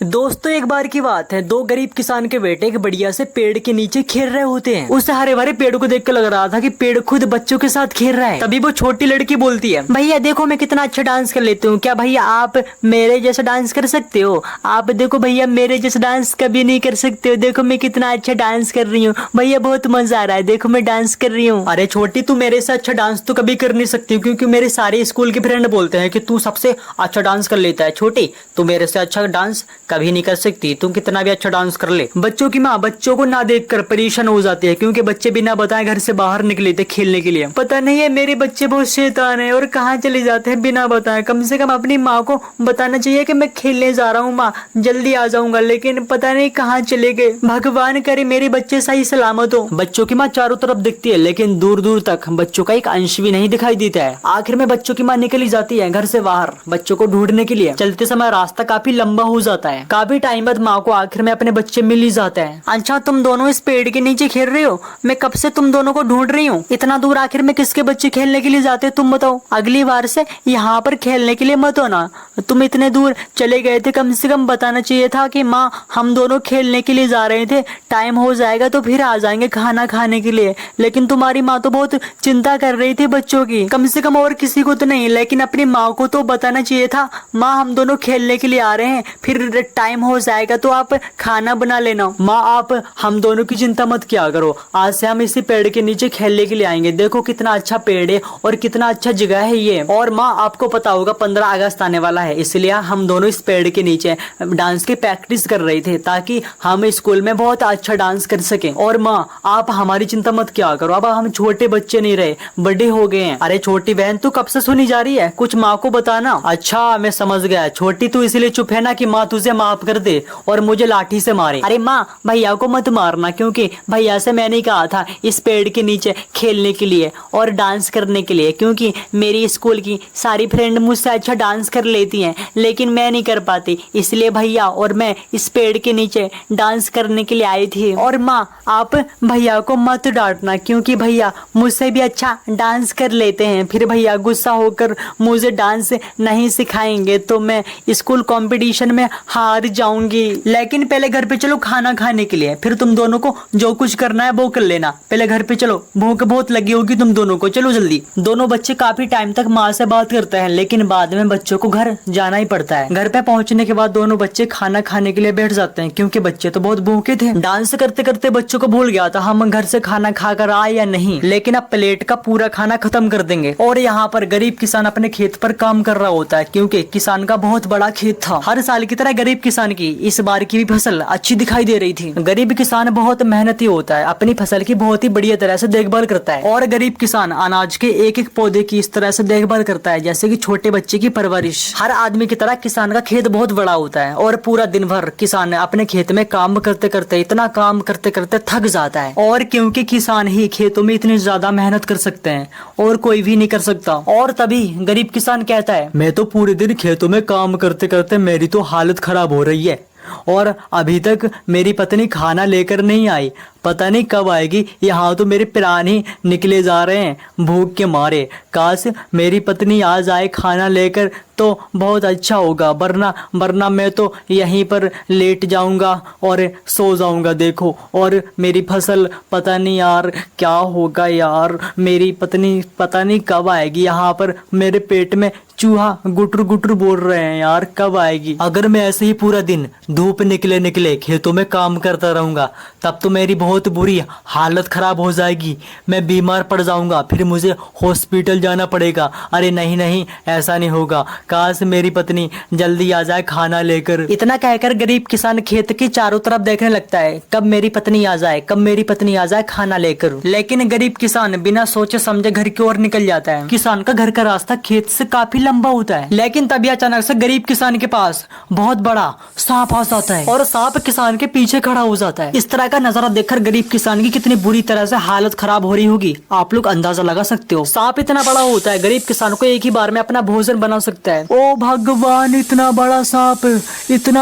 दोस्तों एक बार की बात है, दो गरीब किसान के बेटे एक बढ़िया से पेड़ के नीचे खेल रहे होते हैं। उस हरे भरे पेड़ को देख कर लग रहा था कि पेड़ खुद बच्चों के साथ खेल रहा है। तभी वो छोटी लड़की बोलती है, भैया देखो मैं कितना अच्छा डांस कर लेती हूँ, क्या भैया आप मेरे जैसा डांस कर सकते हो? आप देखो भैया मेरे जैसा डांस कभी नहीं कर सकते हो, देखो मैं कितना अच्छा डांस कर रही हूँ भैया, बहुत मजा आ रहा है, देखो मैं डांस कर रही हूँ। अरे छोटी तू मेरे से अच्छा डांस तो कभी कर नहीं सकती, क्योंकि मेरे सारे स्कूल के फ्रेंड बोलते हैं कि तू सबसे अच्छा डांस कर लेता है। छोटी तू मेरे से अच्छा डांस कभी नहीं कर सकती, तुम कितना भी अच्छा डांस कर ले। बच्चों की माँ बच्चों को ना देखकर परेशान हो जाती है, क्योंकि बच्चे बिना बताए घर से बाहर निकले थे खेलने के लिए। पता नहीं है मेरे बच्चे बहुत शैतान है और कहाँ चले जाते हैं बिना बताए। कम से कम अपनी माँ को बताना चाहिए कि मैं खेलने जा रहा हूँ, माँ जल्दी आ जाऊंगा, लेकिन पता नहीं कहाँ चले गए। भगवान करे मेरे बच्चे सही सलामत हो। बच्चों की माँ चारों तरफ दिखती है, लेकिन दूर दूर तक बच्चों का एक अंश भी नहीं दिखाई देता है। आखिर में बच्चों की माँ निकली जाती है घर से बाहर बच्चों को ढूंढने के लिए। चलते समय रास्ता काफी लंबा हो जाता है। काफी टाइम बाद माँ को आखिर में अपने बच्चे मिल ही जाते हैं। अच्छा तुम दोनों इस पेड़ के नीचे खेल रहे हो, मैं कब से तुम दोनों को ढूंढ रही हूँ। इतना दूर आखिर में किसके बच्चे खेलने के लिए जाते हो तुम बताओ? अगली बार से यहाँ पर खेलने के लिए मत होना। तुम इतने दूर चले गए थे, कम से कम बताना चाहिए था कि माँ हम दोनों खेलने के लिए जा रहे थे, टाइम हो जाएगा तो फिर आ जाएंगे खाना खाने के लिए। लेकिन तुम्हारी माँ तो बहुत चिंता कर रही थी बच्चों की, कम से कम और किसी को तो नहीं, लेकिन अपनी माँ को तो बताना चाहिए था, माँ हम दोनों खेलने के लिए आ रहे हैं, फिर टाइम हो जाएगा तो आप खाना बना लेना। माँ आप हम दोनों की चिंता मत किया करो, आज से हम इसी पेड़ के नीचे खेलने के लिए आएंगे, देखो कितना अच्छा पेड़ है और कितना अच्छा जगह है ये। और माँ आपको पता होगा 15 अगस्त आने वाला है, इसलिए हम दोनों इस पेड़ के नीचे डांस की प्रैक्टिस कर रहे थे ताकि हम स्कूल में बहुत अच्छा डांस कर सकें। और माँ आप हमारी चिंता मत किया करो, अब हम छोटे बच्चे नहीं रहे, बड़े हो गए हैं। अरे छोटी बहन तू कब से सुनी जा रही है, कुछ माँ को बताना। अच्छा मैं समझ गया, छोटी तू इसलिए चुप है ना कि माँ तुझे माफ कर दे और मुझे लाठी से मारे। अरे माँ भैया को मत मारना, क्योंकि भैया से मैंने कहा था इस पेड़ के नीचे खेलने के लिए और डांस करने के लिए, क्योंकि मेरी स्कूल की सारी फ्रेंड मुझसे अच्छा डांस कर लेती हैं लेकिन मैं नहीं कर पाती, इसलिए भैया और मैं इस पेड़ के नीचे डांस करने के लिए आई थी। और माँ आप भैया को मत डांटना, क्योंकि भैया मुझसे भी अच्छा डांस कर लेते हैं, फिर भैया गुस्सा होकर मुझे डांस नहीं सिखाएंगे तो मैं स्कूल कंपटीशन में हार जाऊंगी। लेकिन पहले घर पे चलो खाना खाने के लिए, फिर तुम दोनों को जो कुछ करना है वो कर लेना। पहले घर पे चलो, भूख बहुत लगी होगी तुम दोनों को, चलो जल्दी। दोनों बच्चे काफी टाइम तक माँ से बात करते हैं, लेकिन बाद में बच्चों को घर जाना ही पड़ता है। घर पे पहुंचने के बाद दोनों बच्चे खाना खाने के लिए बैठ जाते हैं, क्योंकि बच्चे तो बहुत भूखे थे। डांस करते करते बच्चों को भूल गया था हम घर से खाना खा कर आए या नहीं, लेकिन अब प्लेट का पूरा खाना खत्म कर देंगे। और यहाँ पर गरीब किसान अपने खेत पर काम कर रहा होता है, क्योंकि किसान का बहुत बड़ा खेत था। हर साल की तरह गरीब किसान की इस बार की भी फसल अच्छी दिखाई दे रही थी। गरीब किसान बहुत मेहनती होता है, अपनी फसल की बहुत ही बढ़िया तरह से देखभाल करता है। और गरीब किसान अनाज के एक एक पौधे की इस तरह से देखभाल करता है जैसे कि छोटे बच्चे की परवरिश। हर आदमी की तरह किसान का खेत बहुत बड़ा होता है और पूरा दिन भर किसान अपने खेत में काम करते करते इतना काम करते करते थक जाता है। और क्योंकि किसान ही खेतों में इतनी ज्यादा मेहनत कर सकते हैं और कोई भी नहीं कर सकता। और तभी गरीब किसान कहता है, मैं तो पूरे दिन खेतों में काम करते करते मेरी तो हालत खराब हो रही है और अभी तक मेरी पत्नी खाना लेकर नहीं आई, पता नहीं कब आएगी। यहाँ तो मेरे प्राण ही निकले जा रहे हैं भूख के मारे। काश मेरी पत्नी आ जाए खाना लेकर तो बहुत अच्छा होगा, वरना मैं तो यहीं पर लेट जाऊंगा और सो जाऊंगा देखो। और मेरी फसल पता नहीं यार क्या होगा यार, मेरी पत्नी पता नहीं कब आएगी। यहाँ पर मेरे पेट में चूहा गुटर गुटर बोल रहे हैं यार, कब आएगी। अगर मैं ऐसे ही पूरा दिन धूप निकले खेतों में काम करता रहूंगा तब तो मेरी बहुत बुरी हालत खराब हो जाएगी, मैं बीमार पड़ जाऊंगा, फिर मुझे हॉस्पिटल जाना पड़ेगा। अरे नहीं ऐसा नहीं होगा, काश मेरी पत्नी जल्दी आ जाए खाना लेकर। इतना कहकर गरीब किसान खेत के चारों तरफ देखने लगता है, कब मेरी पत्नी आ जाए, कब मेरी पत्नी आ जाए खाना लेकर। लेकिन गरीब किसान बिना सोचे समझे घर की ओर निकल जाता है। किसान का घर का रास्ता खेत से काफी लंबा होता है, लेकिन तभी अचानक से गरीब किसान के पास बहुत बड़ा सांप आ जाता है और सांप किसान के पीछे खड़ा हो जाता है। इस तरह का नजारा देखकर गरीब किसान की कितनी बुरी तरह से हालत खराब हो रही होगी आप लोग अंदाजा लगा सकते हो। सांप इतना बड़ा होता है गरीब किसान को एक ही बार में अपना भोजन बना सकता है। ओ भगवान, इतना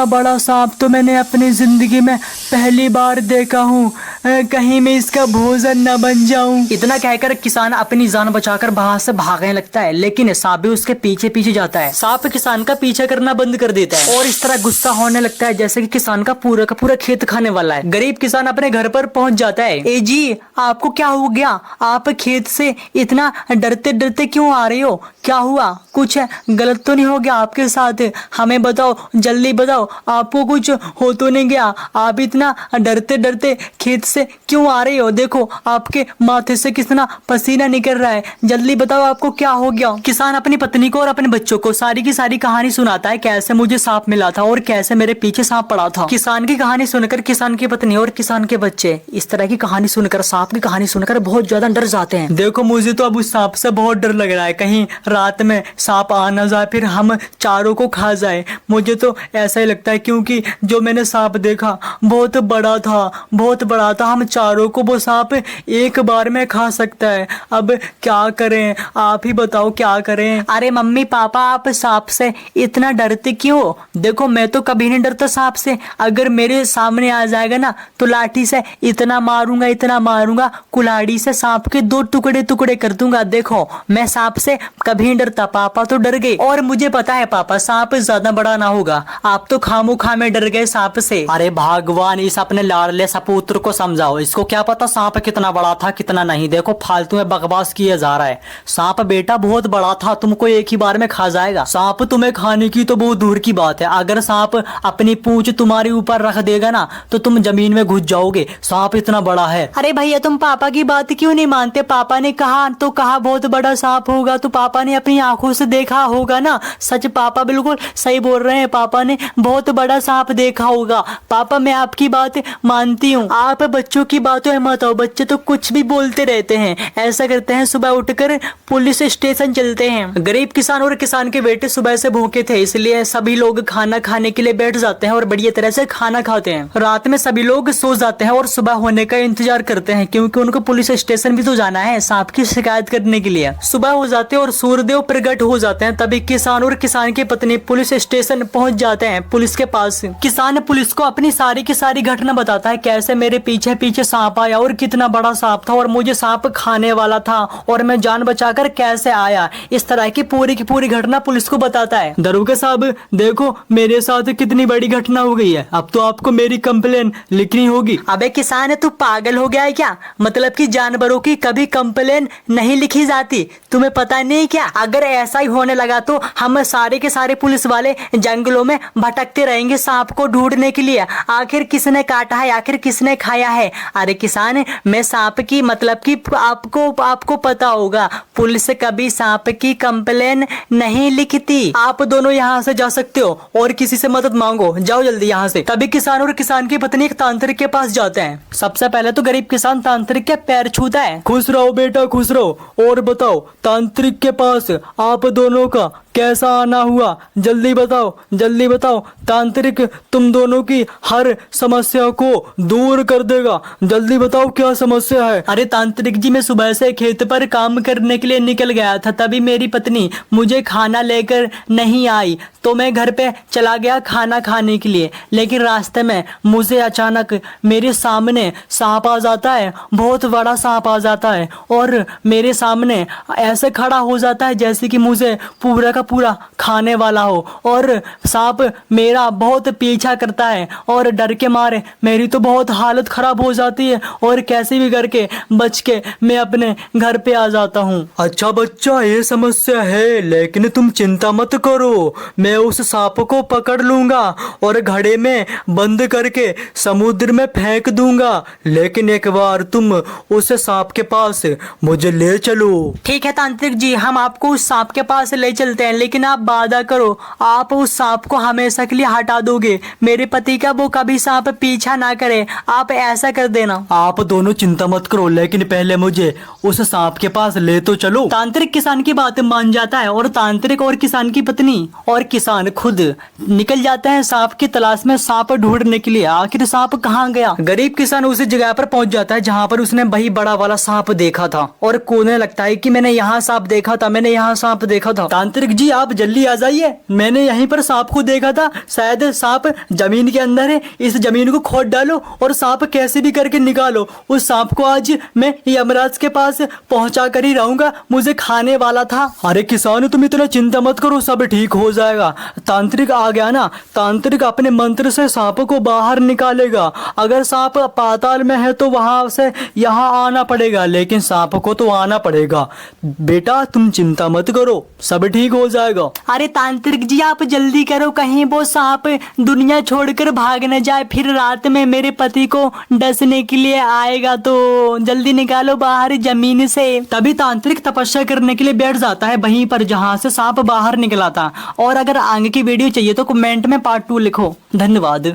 बड़ा सांप तो मैंने अपनी जिंदगी में पहली बार देखा हूँ। कहीं मैं इसका भोजन न बन जाऊं। इतना कहकर किसान अपनी जान बचाकर वहां से भागने लगता है, लेकिन सांप भी उसके पीछे पीछे जाता है। सांप किसान का पीछा करना बंद कर देता है और इस तरह गुस्सा होने लगता है जैसे कि किसान का पूरा खेत खाने वाला है। गरीब किसान अपने घर पर पहुंच जाता है। ए जी, आपको क्या हो गया? आप खेत से इतना डरते डरते क्यों आ रहे हो? क्या हुआ? कुछ गलत तो नहीं हो गया आपके साथ? हमें बताओ, जल्दी बताओ, आपको कुछ हो तो नहीं गया? आप इतना डरते डरते खेत से क्यों आ रहे हो? देखो आपके माथे से कितना पसीना निकल रहा है, जल्दी बताओ आपको क्या हो गया? किसान अपनी पत्नी को और अपने बच्चों को सारी की सारी कहानी सुनाता है, कैसे मुझे सांप मिला था और कैसे मेरे पीछे सांप पड़ा था। किसान की कहानी सुनकर किसान की पत्नी और किसान के बच्चे इस तरह की कहानी सुनकर, सांप की कहानी सुनकर बहुत ज्यादा डर जाते हैं। देखो मुझे तो अब उस सांप से बहुत डर लग रहा है, कहीं रात में सांप आ ना जाए फिर हम चारों को खा जाए। मुझे तो ऐसा ही लगता है क्योंकि जो मैंने सांप देखा बहुत बड़ा था, बहुत बड़ा था। हम चारों को वो सांप एक बार में खा सकता है। अब क्या करें, आप ही बताओ क्या करें? अरे मम्मी पापा, आप सांप से इतना डरते क्यों? देखो मैं तो कभी नहीं डरता सांप से। अगर मेरे सामने आ जाएगा ना तो लाठी से इतना मारूंगा, कुल्हाड़ी से सांप के 2 टुकड़े टुकड़े कर दूंगा। देखो मैं सांप से कभी नहीं डरता। पापा तो डर गए और मुझे पता है पापा सांप ज्यादा बड़ा ना होगा। आप तो खामोखा में डर गए सांप से। अरे भगवान, इस अपने लाडले सपूत्र को समझाओ, इसको क्या पता सांप कितना बड़ा था कितना नहीं। देखो फालतू में बकवास किया जा रहा है। सांप बेटा बहुत बड़ा था, तुमको एक ही बार में खा जाएगा। सांप तुम्हें खाने की तो बहुत दूर की बात है, अगर सांप अपनी पूंछ तुम्हारे ऊपर रख देगा ना तो तुम जमीन में घुस जाओगे। सांप इतना बड़ा है। अरे भैया तुम पापा की बात क्यों नहीं मानते? पापा ने कहा तो कहा बहुत बड़ा सांप होगा, तो पापा ने अपनी आंखों से देखा होगा ना। सच, पापा बिल्कुल सही बोल रहे हैं, पापा ने बहुत बड़ा सांप देखा होगा। पापा मैं आपकी बात मानती हूँ, आप बच्चों की बातों में मत आओ। बच्चे तो कुछ भी बोलते रहते हैं। ऐसा करते हैं सुबह उठकर पुलिस स्टेशन चलते हैं। गरीब किसान और किसान के बेटे सुबह से भूखे थे, इसलिए सभी लोग खाना खाने के लिए बैठ जाते हैं और बढ़िया तरह से खाना खाते हैं। रात में सभी लोग सो जाते हैं और सुबह होने का इंतजार करते हैं क्योंकि उनको पुलिस स्टेशन भी तो जाना है सांप की शिकायत करने के लिए। सुबह हो जाते हैं और सूर्यदेव प्रकट हो जाते हैं। तभी किसान और किसान की पत्नी पुलिस स्टेशन पहुंच जाते हैं पुलिस के पास। किसान पुलिस को अपनी सारी की सारी घटना बताता है, कैसे मेरे पीछे पीछे सांप आया और कितना बड़ा सांप था और मुझे सांप खाने वाला था और मैं जान बचाकर कैसे आया। इस तरह की पूरी घटना पुलिस को बताता है। दरोगा साहब देखो मेरे साथ कितनी बड़ी घटना हो गई है, अब तो आपको मेरी कंप्लेन लिखनी होगी। अबे किसान तू पागल हो गया है क्या? मतलब कि जानवरों की कभी कंप्लेन नहीं लिखी जाती, तुम्हें पता नहीं क्या? अगर ऐसा ही होने लगा तो हम सारे के सारे पुलिस वाले जंगलों में भटकते रहेंगे सांप को ढूंढने के लिए। आखिर किसने काटा है, आखिर किसने खाया है? अरे किसान, मैं सांप की मतलब कि आपको पता होगा पुलिस कभी सांप की कंप्लेन नहीं लिखती। आप दोनों यहाँ से जा सकते हो और किसी से मदद मांगो, जाओ जल्दी यहाँ से। तभी किसान और किसान की पत्नी एक तांत्रिक के पास जाते हैं। सबसे पहले तो गरीब किसान तांत्रिक के पैर छूता है। खुश रहो बेटा खुश रहो, और बताओ तांत्रिक के पास आप दोनों का कैसा आना हुआ? जल्दी बताओ। तांत्रिक तुम दोनों की हर समस्या को दूर कर देगा, जल्दी बताओ क्या समस्या है? अरे तांत्रिक जी, मैं सुबह से खेत पर काम करने के लिए निकल गया था, तभी मेरी पत्नी मुझे खाना लेकर नहीं आई तो मैं घर पे चला गया खाना खाने के लिए, लेकिन रास्ते में मुझे अचानक मेरे सामने सांप आ जाता है, बहुत बड़ा सांप आ जाता है और मेरे सामने ऐसे खड़ा हो जाता है जैसे कि मुझे पूरा का पूरा खाने वाला हो और सांप मेरा बहुत पीछा करता है और डर के मारे मेरी तो बहुत हालत खराब हो जाती है और कैसे भी करके बच के मैं अपने घर पे आ जाता हूँ। अच्छा बच्चा, ये समस्या है, लेकिन तुम चिंता मत करो, मैं उस सांप को पकड़ लूंगा और घड़े में बंद करके समुद्र में फेंक दूंगा, लेकिन एक बार तुम उस सांप के पास मुझे ले चलो। ठीक है तांत्रिक जी, हम आपको उस सांप के पास ले चलते हैं, लेकिन आप वादा करो आप उस सांप को हमेशा के लिए हटा दोगे, मेरे पति का वो कभी सांप पीछा ना करे, आप ऐसा कर देना। आप दोनों चिंता मत करो, लेकिन पहले मुझे उस सांप के पास ले तो चलो। तांत्रिक किसान की बात मान जाता है और तांत्रिक और किसान की पत्नी और किसान खुद निकल जाते हैं सांप की तलाश में सांप ढूंढने के लिए। आखिर सांप कहाँ गया? गरीब किसान उस जगह पर पहुंच जाता है जहाँ पर उसने वही बड़ा वाला सांप देखा था और कूदने लगता है कि मैंने यहाँ सांप देखा था। तांत्रिक जी जी आप जल्दी आ जाइए, मैंने यहीं पर सांप को देखा था, शायद सांप जमीन के अंदर है, इस जमीन को खोद डालो और सांप कैसे भी करके निकालो। उस सांप को आज मैं यमराज के पास पहुंचा कर ही रहूंगा, मुझे खाने वाला था। अरे किसान तुम इतना चिंता मत करो, सब ठीक हो जाएगा। तांत्रिक आ गया ना, तांत्रिक अपने मंत्र से सांप को बाहर निकालेगा। अगर सांप पाताल में है तो वहां से यहाँ आना पड़ेगा, लेकिन सांप को तो आना पड़ेगा। बेटा तुम चिंता मत करो, सब ठीक हो जाएगा। अरे तांत्रिक जी आप जल्दी करो, कहीं वो सांप दुनिया छोड़कर भाग न जाए, फिर रात में मेरे पति को डसने के लिए आएगा। तो जल्दी निकालो बाहर जमीन से। तभी तांत्रिक तपस्या करने के लिए बैठ जाता है वहीं पर जहां से सांप बाहर निकला था। और अगर आगे की वीडियो चाहिए तो कमेंट में पार्ट 2 लिखो। धन्यवाद।